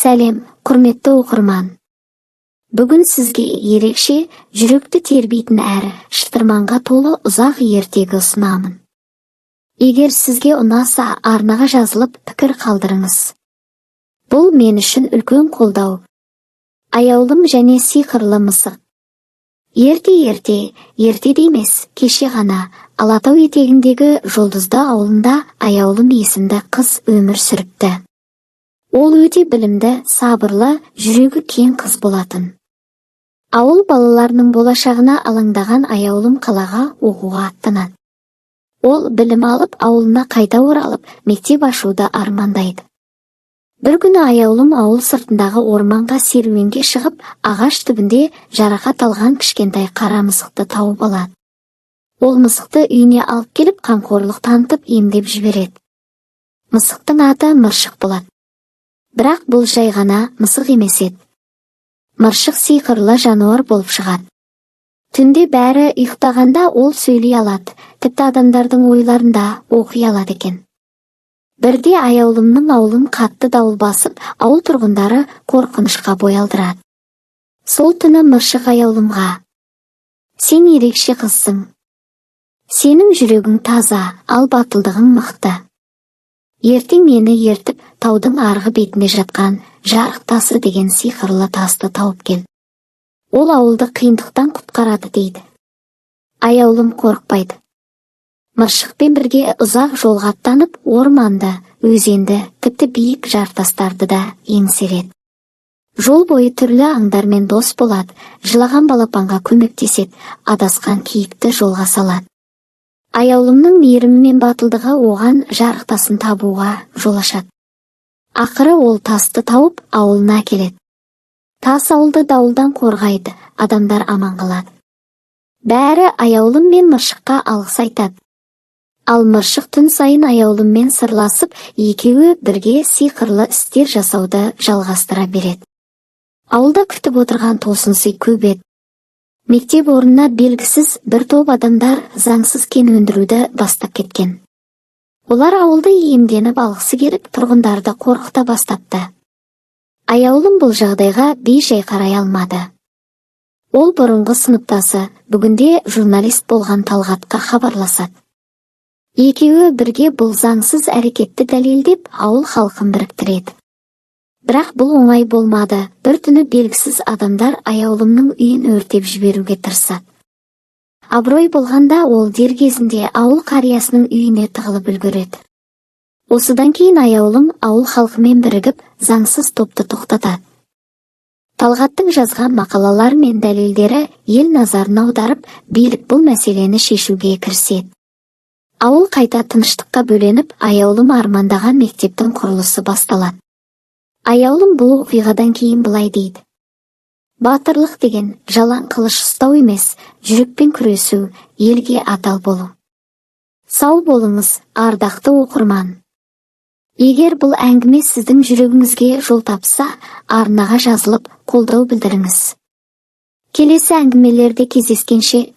Сәлем, құрметті оқырман. Бүгін сізге ерекше, жүректі тербейтін әрі шытырманға толы ұзақ ертегі ұсынамын. Егер сізге ұнаса, арнаға жазылып пікір қалдырыңыз. Бұл мен үшін үлкен қолдау. Аяулым және сиқырлы мысық. Ерте емес, кеше ғана Алатау етегіндегі Жұлдызды ауылында аяулым есімді қыз өмір сүріпті. Ол өте білімді, сабырлы, жүрегі кең қыз болатын. Ауыл балаларының болашағына алаңдаған аяулым қалаға оқуға аттанады. Ол білім алып, ауылына қайта оралып, мектеп ашуды армандайды. Бір күні аяулым ауыл сыртындағы орманға серуенге шығып, ағаш түбінде жарақат алған кішкентай қара мысықты тауып алады. Ол мысықты үйіне алып келіп, қамқорлық танытып емдеп жібереді. Мысықтың аты Мыршық болады. Бірақ бұл жай ғана мысық емес еді. Мыршық сиқырлы жануар болып шығады. Түнде бәрі ұйықтағанда ол сөйлей алады, тіпті адамдардың ойларында оқи алады екен. Бірде аяулымның ауылын қатты дауыл басып, ауыл тұрғындары қорқынышқа бой алдырады. Сол түні Мыршық аяулымға: «Сен ерекше қызсың. Сенің жүрегің таза, ал батылдығың мықты. Ертең мені ертіп, таудың арғы бетінде жатқан жарық тасы деген сиқырлы тасты тауып кел. Ол ауылды қиындықтан құтқарады» дейді. Аяулым қорықпайды. Мыршықпен бірге ұзақ жолға аттанып, орманды, өзенді, тіпті биік жартастарды да еңсереді. Жол бойы түрлі аңдармен дос болады, жылаған балапанға көмектеседі, адасқан киікті жолға салады. Аяулымның мейірімі мен батылдығы оған жарық тасын табуға жол ашады. Ақыры ол тасты тауып, ауылына келеді. Тас ауылды дауылдан қорғайды, адамдар аман қалады. Бәрі аяулым мен Мыршыққа алғыс айтады. Ал Мыршық түн сайын аяулыммен сырласып, екеуі бірге сиқырлы істер жасауды жалғастыра береді. Ауылда күтіп отырған тосын сый көп еді. Мектеп орнына белгісіз бір топ адамдар заңсыз кен өндіруді бастап кеткен. Олар ауылды иемденіп алғысы келіп, тұрғындарды қорқыта бастапты. Аяулым бұл жағдайға бей-жай қарай алмады. Ол бұрынғы сыныптасы, бүгінде журналист болған Талғатқа хабарласады. Екеуі бірге бұл заңсыз әрекетті дәлелдеп, ауыл халқын біріктіреді. Бірақ бұл оңай болмады. Бір түні белгісіз адамдар аяулымның үйін өртеп жіберуге тырысады. Абырой болғанда ол дер кезінде ауыл қариясының үйіне тығылып үлгереді. Осыдан кейін аяулым ауыл халқымен бірігіп, заңсыз топты тоқтатады. Талғаттың жазған мақалалары мен дәлелдері ел назарын аударып, билік бұл мәселені шешуге кіріседі. Ауыл қайта тыныштыққа бөленіп, аяулым армандаған мектептің құрылысы басталады. Аяулым бұл оқиғадан кейін былай дейді: «Батырлық деген жалаң қылыш ұстау емес, жүрекпен күресу, елге адал болу». Сау болыңыз, ардақты оқырман. Егер бұл әңгіме сіздің жүрегіңізге жол тапса, арнаға жазылып, қолдау білдіріңіз. Келесі әңгімелерде кездескенше